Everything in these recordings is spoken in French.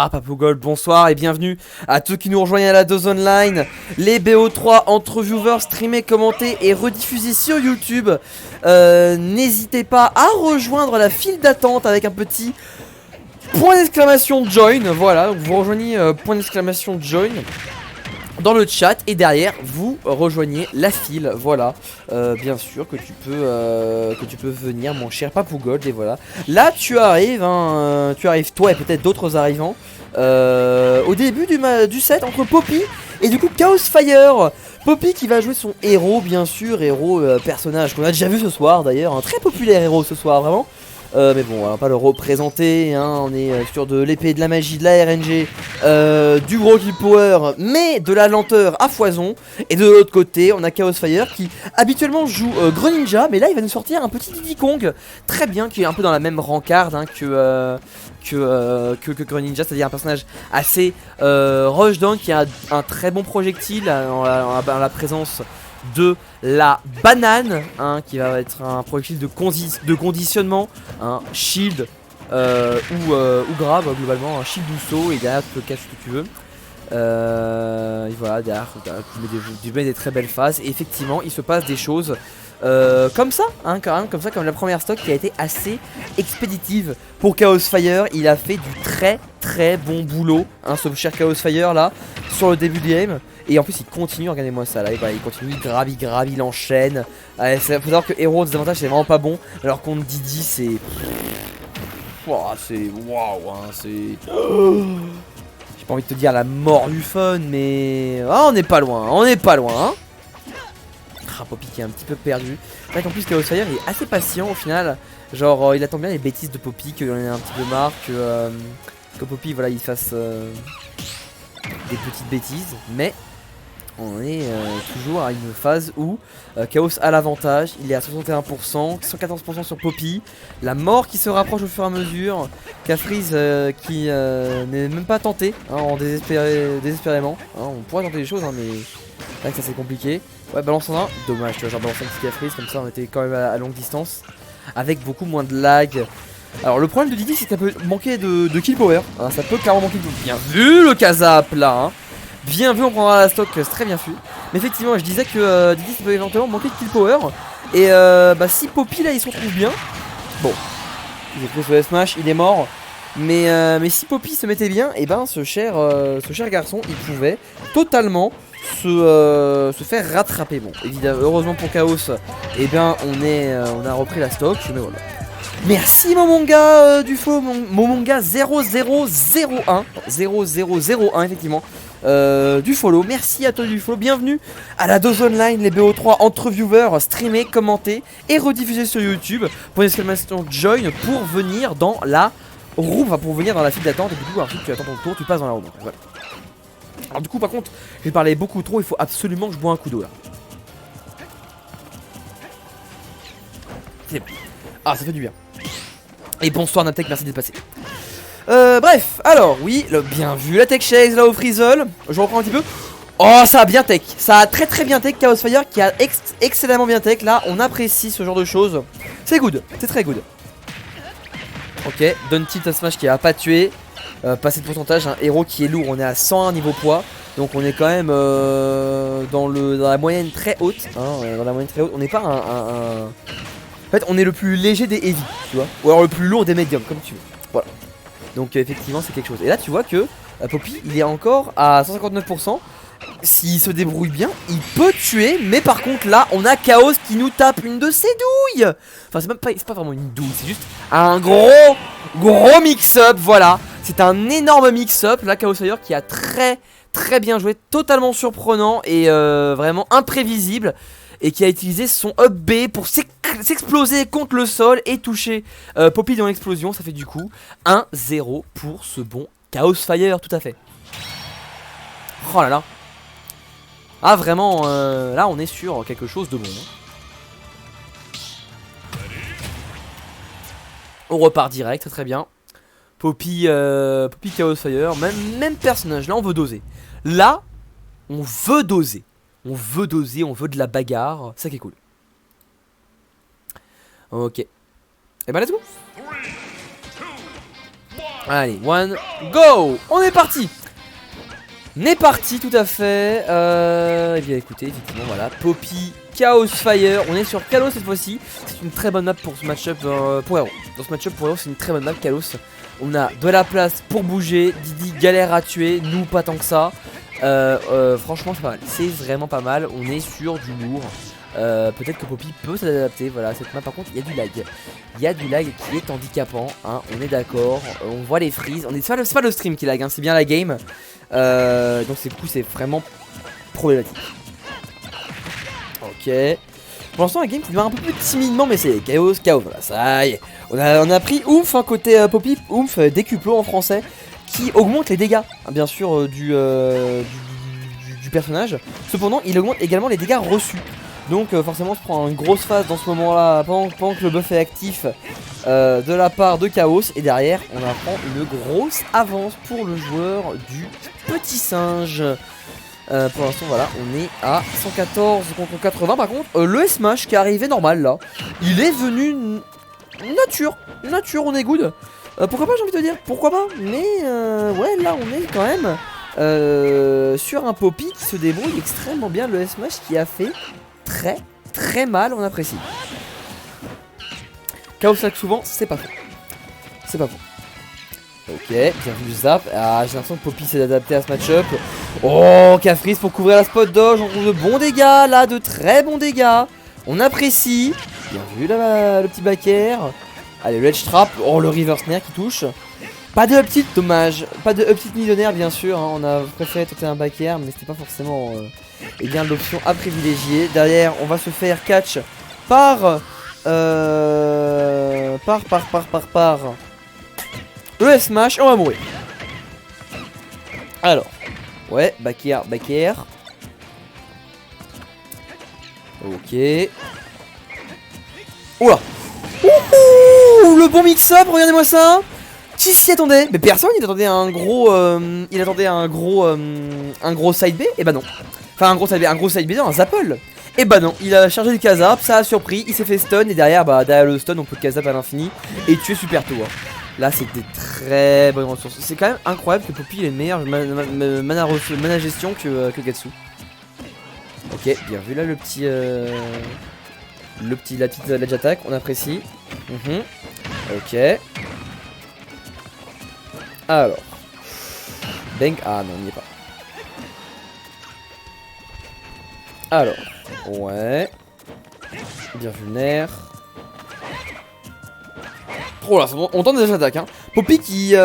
Papou Gold, bonsoir et bienvenue à tous qui nous rejoignent à la dose online. Les BO3 entre viewers streamés, commentés et rediffusés sur YouTube. N'hésitez pas à rejoindre la file d'attente avec un petit point d'exclamation join. Voilà, donc vous rejoignez point d'exclamation join dans le chat et derrière vous rejoignez la file. Voilà, bien sûr que tu peux venir, mon cher Papou Gold. Et voilà, là tu arrives, hein, toi et peut-être d'autres arrivants au début du set entre Poppy et du coup Chaos Fire. Poppy qui va jouer son héros, bien sûr, héros personnage qu'on a déjà vu ce soir d'ailleurs, un très populaire héros ce soir vraiment. Mais bon, on va pas le représenter, hein, on est sur de l'épée, de la magie, de la RNG, du gros kill power, mais de la lenteur à foison. Et de l'autre côté, on a Chaos Fire qui habituellement joue Greninja, mais là il va nous sortir un petit Diddy Kong, très bien, qui est un peu dans la même rencarde hein, que Greninja, c'est-à-dire un personnage assez rushdown, qui a un très bon projectile en la présence de la banane, hein, qui va être un projectile de conditionnement, un shield ou grave globalement, un shield ou saut, et derrière tu peux cacher ce que tu veux. Et voilà, derrière tu mets des très belles phases, et effectivement il se passe des choses comme ça, hein, quand même, comme ça, comme la première stock qui a été assez expéditive pour Chaos Fire. Il a fait du très bon boulot, hein, ce cher Chaos Fire là, sur le début de game. Et en plus il continue, regardez-moi ça là, et voilà, il continue, il grave, il enchaîne. Faut savoir que Hero des avantages c'est vraiment pas bon, alors contre Diddy c'est... c'est... Waouh, hein, c'est... J'ai pas envie de te dire la mort du fun, mais... Ah, on n'est pas loin, hein. Poppy qui est un petit peu perdu. C'est vrai qu'en plus Chaos Fire il est assez patient au final. Genre il attend bien les bêtises de Poppy, qu'il en ait un petit peu marre, que Poppy voilà il fasse des petites bêtises. Mais on est toujours à une phase où Chaos a l'avantage. Il est à 61%, 114% sur Poppy. La mort qui se rapproche au fur et à mesure. Cafriz qui n'est même pas tenté, hein, désespérément. Hein, on pourrait tenter des choses, hein, mais c'est vrai que ça c'est compliqué. Ouais, balance en un, dommage, tu vois, genre balancer un petit Cafriz, comme ça on était quand même à longue distance, avec beaucoup moins de lag. Alors le problème de Diddy c'est que ça peut manquer de kill power, hein, ça peut clairement manquer de... Bien vu le Kazap là, hein. Bien vu, on prendra la stock, c'est très bien vu. Mais effectivement je disais que Diddy ça peut éventuellement manquer de kill power. Et si Poppy là il se retrouve bien, bon, il est pris sur le smash, il est mort. Mais si Poppy se mettait bien, et ben ce cher garçon il pouvait totalement se faire rattraper. Bon, évidemment, heureusement pour Chaos, et bien on a repris la stock, mais voilà. Merci Momonga du faux, Momonga 0001 effectivement, du follow. Merci à toi du follow, bienvenue à la dose online, les BO3 entre viewers, streamés, commentés et rediffusés sur YouTube. Pour l'exclamation join pour venir dans la roue, enfin pour venir dans la file d'attente, et du coup ensuite tu attends ton tour, tu passes dans la roue. Voilà. Alors du coup par contre, j'ai parlé beaucoup trop, il faut absolument que je bois un coup d'eau là. C'est bon. Ah, ça fait du bien. Et bonsoir Naptech, merci d'être passé. Bref, alors oui, bien vu la tech chase là au Frizzle. Je reprends un petit peu. Oh, ça a bien tech, ça a très bien tech. Chaos Fire qui a excellemment bien tech. Là, on apprécie ce genre de choses. C'est good, c'est très good. Ok, Don tilt à smash qui a pas tué. Passer de pourcentage, un héros qui est lourd, on est à 101 niveau poids. Donc on est quand même dans la moyenne très haute, hein, dans la moyenne très haute. On n'est pas En fait on est le plus léger des heavy, tu vois. Ou alors le plus lourd des médiums, comme tu veux. Voilà. Donc effectivement c'est quelque chose. Et là tu vois que Poppy il est encore à 159%. S'il se débrouille bien, il peut tuer. Mais par contre là on a Chaos qui nous tape une de ses douilles. Enfin c'est pas vraiment une douille, c'est juste un gros mix-up. Voilà, c'est un énorme mix-up. Là Chaos Fire qui a très bien joué, totalement surprenant et vraiment imprévisible. Et qui a utilisé son up B pour s'exploser contre le sol et toucher Poppy dans l'explosion. Ça fait du coup 1-0 pour ce bon Chaos Fire, tout à fait. Oh là là. Ah vraiment, là on est sur quelque chose de bon. On repart direct, très bien. Poppy Chaos Fire, même personnage, là on veut doser. Là, on veut doser. On veut de la bagarre, ça qui est cool. Ok. Et bah let's go. Allez, one, go. On est parti. On est parti, tout à fait. Et bien écoutez, effectivement, voilà. Poppy, Chaos Fire. On est sur Kalos cette fois-ci. C'est une très bonne map pour ce match-up pour Hero. Dans ce match-up pour Hero, c'est une très bonne map, Kalos. On a de la place pour bouger. Didi galère à tuer, nous pas tant que ça. Franchement, c'est pas mal. C'est vraiment pas mal. On est sur du lourd. Peut-être que Poppy peut s'adapter. Voilà, cette map par contre, il y a du lag. Il y a du lag qui est handicapant. Hein, on est d'accord. On voit les freezes. C'est pas le stream qui lag, hein, c'est bien la game. Donc du coup, c'est vraiment problématique. Ok. Pour l'instant, la game qui démarre un peu plus timidement, mais c'est chaos. Voilà, ça y est. On a pris Oomph, hein, côté Poppy. Oomph, décuplo en français, qui augmente les dégâts, hein, bien sûr, du personnage. Cependant, il augmente également les dégâts reçus. Donc forcément, on se prend une grosse phase dans ce moment-là, pendant que le buff est actif, de la part de Chaos. Et derrière, on apprend une grosse avance pour le joueur du petit singe. Pour l'instant, voilà, on est à 114 contre 80. Par contre, le S-Mash qui est arrivé normal là, il est venu nature, on est good. Pourquoi pas, j'ai envie de te dire, pourquoi pas. Mais ouais, là, on est quand même sur un Poppy qui se débrouille extrêmement bien. Le S-Mash qui a fait très mal, on apprécie. Chaos lag souvent, c'est pas faux. C'est pas faux. Ok, bien vu Zap. Ah, j'ai l'impression que Poppy s'est adapté à ce match-up. Oh, Cafris pour couvrir la spot dodge. On trouve de bons dégâts là, de très bons dégâts. On apprécie. Bien vu là, le petit back air. Allez, le edge trap. Oh, le reverse snare qui touche. Pas de up tilt, dommage. Pas de up tilt millionnaire, bien sûr. Hein. On a préféré tenter un back air, mais c'était pas forcément eh bien l'option à privilégier. Derrière, on va se faire catch par le S-Mash, on va mourir. Alors, ouais, back air. Ok. Oula. Ouh, le bon mix-up, regardez-moi ça. Qui s'y attendait? Mais personne, il attendait un gros un gros side B. Et bah non. Enfin un gros side B dans un Zapple. Et bah non, il a chargé le Kazap, ça a surpris, il s'est fait stun. Et derrière, bah derrière le stun, on peut Kazap à l'infini et tuer super tôt. Hein. Là, c'était très bonne ressource. C'est quand même incroyable que Poppy ait meilleure mana gestion que Gatsu. Ok, bien vu là la petite ledge attack, on apprécie. Ok. Alors. Bang. Ah non, on n'y est pas. Alors. Ouais. Bien vu le nerf. Oh là, on tente des attaques hein. Poppy qui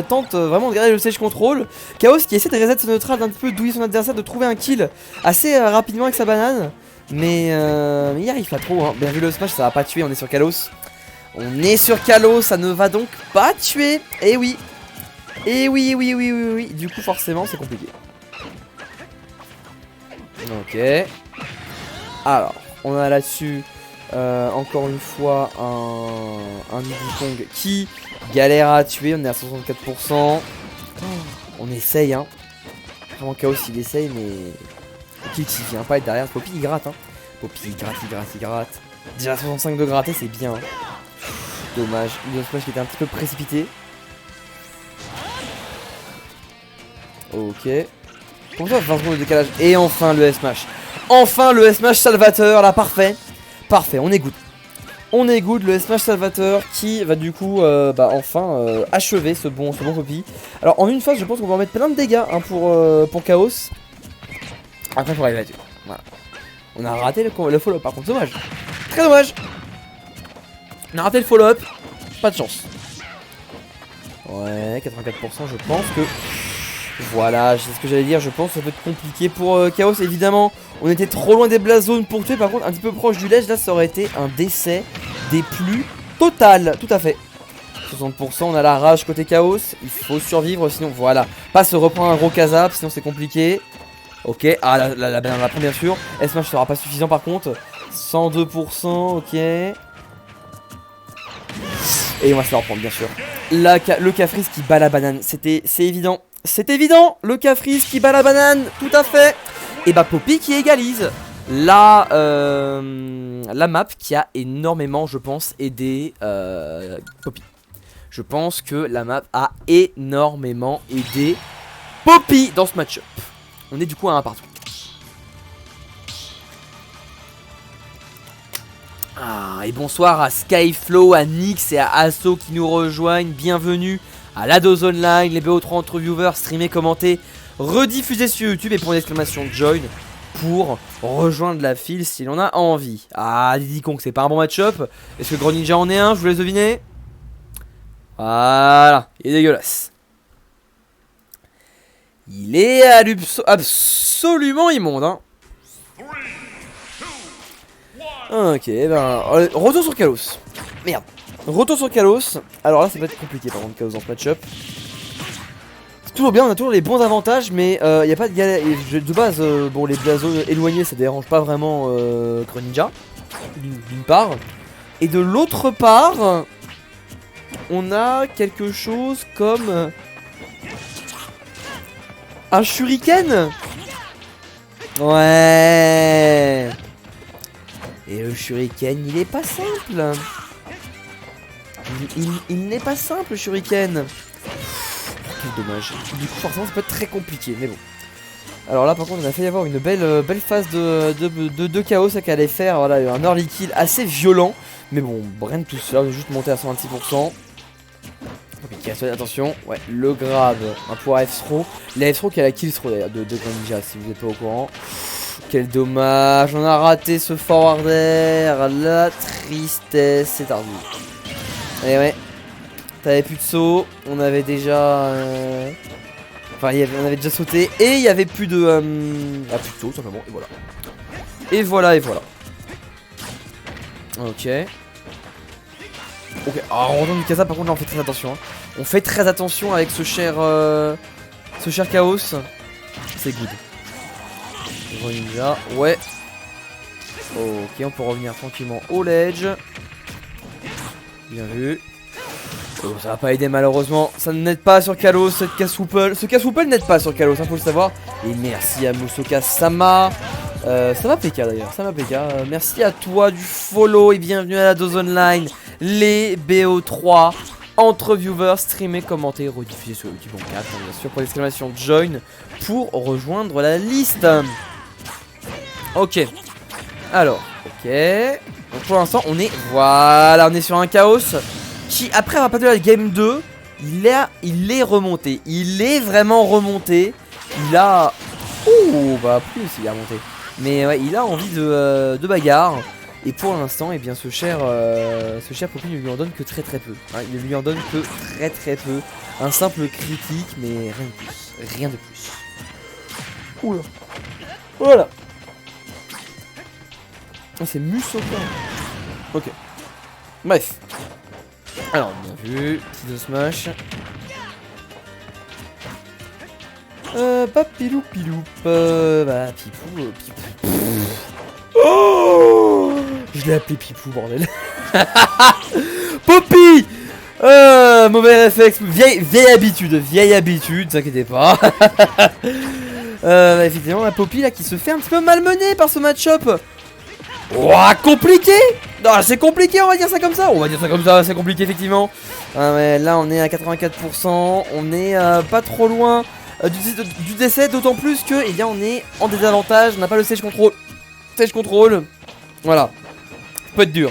tente vraiment de garder le stage control. Chaos qui essaie de reset son neutral, d'un petit peu douiller son adversaire, de trouver un kill assez rapidement avec sa banane. Mais il n'y arrive pas trop hein. Bien vu le smash, ça va pas tuer, on est sur Kalos. On est sur Kalos, ça ne va donc pas tuer. Et oui. Du coup forcément c'est compliqué. Ok. Alors, on a là-dessus encore une fois un Diddy Kong qui galère à tuer. On est à 64%. On essaye hein. Vraiment Chaos il essaye mais qui vient pas être derrière. Poppy il gratte hein. Poppy il gratte. Déjà 65 de gratter c'est bien hein. Dommage, le smash qui était un petit peu précipité. Ok. Pourquoi 20 secondes de décalage? Et enfin le S-Mash. Enfin le S-Mash salvateur là, parfait. Parfait, on est good. Le S-Mash salvateur qui va du coup enfin achever ce bon Poppy. Alors en une phase je pense qu'on va en mettre plein de dégâts hein, pour Chaos. Après il faut arriver là-dessus. Voilà. On a raté le follow par contre, dommage. Très dommage. On a raté le follow-up, pas de chance. Ouais, 84%, je pense que... Voilà, c'est ce que j'allais dire, je pense que ça peut être compliqué pour Chaos, évidemment. On était trop loin des blast zones pour tuer, par contre, un petit peu proche du ledge, là, ça aurait été un décès des plus total, tout à fait. 60%, on a la rage côté Chaos, il faut survivre, sinon, voilà. Pas se reprendre un gros Kazap, sinon c'est compliqué. Ok, ah, la banane la prend, bien sûr. S-Mash sera pas suffisant, par contre. 102%, ok. Et on va se la reprendre bien sûr. Le Cafris qui bat la banane, c'est évident. C'est évident, le Cafris qui bat la banane, tout à fait. Et bah Poppy qui égalise la map qui a énormément je pense aidé Poppy. Je pense que la map a énormément aidé Poppy dans ce match-up. On est du coup à 1 partout. Ah, et bonsoir à Skyflow, à Nyx et à Asso qui nous rejoignent. Bienvenue à la Dose Online, les BO3 entre viewers, streamés, commentés, rediffusés sur YouTube et pour une exclamation join pour rejoindre la file si l'on a envie. Ah, Diddy Kong, c'est pas un bon match-up. Est-ce que Greninja en est un? Je vous laisse deviner. Voilà, il est dégueulasse. Il est absolument immonde, hein. Ok, ben, retour sur Kalos. Merde. Retour sur Kalos. Alors là, ça va être compliqué par contre, Kalos dans ce match-up. C'est toujours bien, on a toujours les bons avantages, mais il n'y a pas de galère. De base, bon, les blazos éloignés, ça dérange pas vraiment Greninja, d'une part. Et de l'autre part, on a quelque chose comme un shuriken. Ouais. Et le shuriken, il est pas simple. Il n'est pas simple, le shuriken. Quel dommage. Du coup, forcément, ça peut être très compliqué, mais bon. Alors là, par contre, il a failli y avoir une belle phase de chaos, ça qu'elle allait faire. Voilà, un early kill assez violent. Mais bon, rien de tout cela, on va juste monter à 126%. Ok, attention, ouais, le grab, un pouvoir F-throw. La F-throw qui a la kill throw d'ailleurs de Greninja, si vous n'êtes pas au courant. Quel dommage, on a raté ce forwarder, la tristesse, c'est tardif. Et ouais, t'avais plus de saut, on avait déjà... Enfin, on avait déjà sauté, et il y avait plus de... Ah, plus de saut, simplement, et voilà. Et voilà, et voilà. Ok. Ok, alors on retourne du Casa, par contre là on fait très attention. Hein. On fait très attention avec ce cher Chaos. C'est good. Greninja, ouais. Ok, on peut revenir tranquillement au ledge. Bien vu. Oh, ça va pas aider malheureusement. Ça n'aide pas sur Kalos, cette Caswoople. Ce Caswoople n'aide pas sur Kalos, hein, faut le savoir. Et merci à Musoka Sama. Sama PK d'ailleurs, Sama PK. Merci à toi du follow et bienvenue à la Dose Online. Les BO3 entre viewers, streamés, commentés, rediffusés sur YouTube en 4, bien sûr, pour l'exclamation join pour rejoindre la liste. Ok. Alors, ok. Donc pour l'instant, on est... Voilà, on est sur un chaos qui, après avoir perdu la game 2, il est remonté. Il est vraiment remonté. Il a... Ouh, bah plus il a remonté. Mais ouais, il a envie de bagarre. Et pour l'instant, eh bien, ce cher Poppy ne lui en donne que très peu. Hein, il ne lui en donne que très peu. Un simple critique, mais rien de plus. Rien de plus. Oula. Voilà. Oh, c'est Musoka. Ok. Bref. Alors, bien vu. Petit smash. Papilou piloup. Bah, Pipou. Oh, je l'ai appelé Pipou, bordel. Poppy. Mauvais réflexe. Vieille habitude, t'inquiétez pas. Effectivement, la Poppy là qui se fait un petit peu malmener par ce match-up. Ouah, compliqué. Non, c'est compliqué, on va dire ça comme ça. On va dire ça comme ça, c'est compliqué effectivement. Mais là, on est à 84%. On est pas trop loin du décès, d'autant plus que, eh bien, on est en désavantage. On n'a pas le stage control. Stage control. Voilà. Ça peut être dur.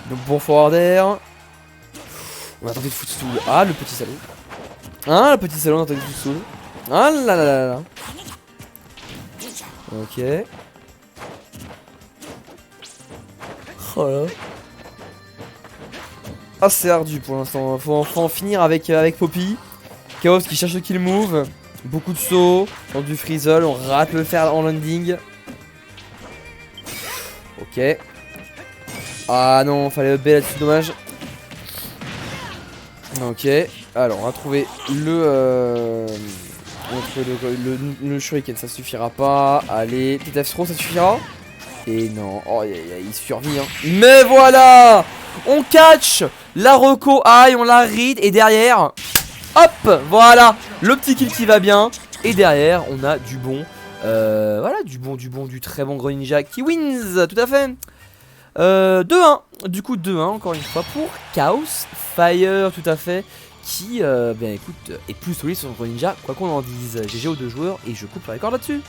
Donc, bon forwarder. On a tenté de footstool. Ah, le petit salaud. Ah, le petit salaud, on a tenté de footstool. Ah là là là là. Ok. Oh là. Ah, c'est ardu pour l'instant. Faut en finir avec Poppy. Chaos qui cherche le kill move. Beaucoup de sauts. Dans du freezel. On rate le faire en landing. Ok. Ah non, fallait upper là-dessus, dommage. Ok. Alors, on va trouver le shuriken, ça suffira pas. Allez, petit F-throw, ça suffira. Et non, oh, il survit, hein. Mais voilà, on catch la Reco High, on la read. Et derrière, hop, voilà, le petit kill qui va bien. Et derrière, on a du bon, voilà, du très bon Greninja qui wins, tout à fait. 2-1. Du coup 2-1 encore une fois pour Chaos Fire, tout à fait. Qui, ben écoute, est plus solide sur Ninja, quoi qu'on en dise. GG aux deux joueurs et je coupe le record là-dessus.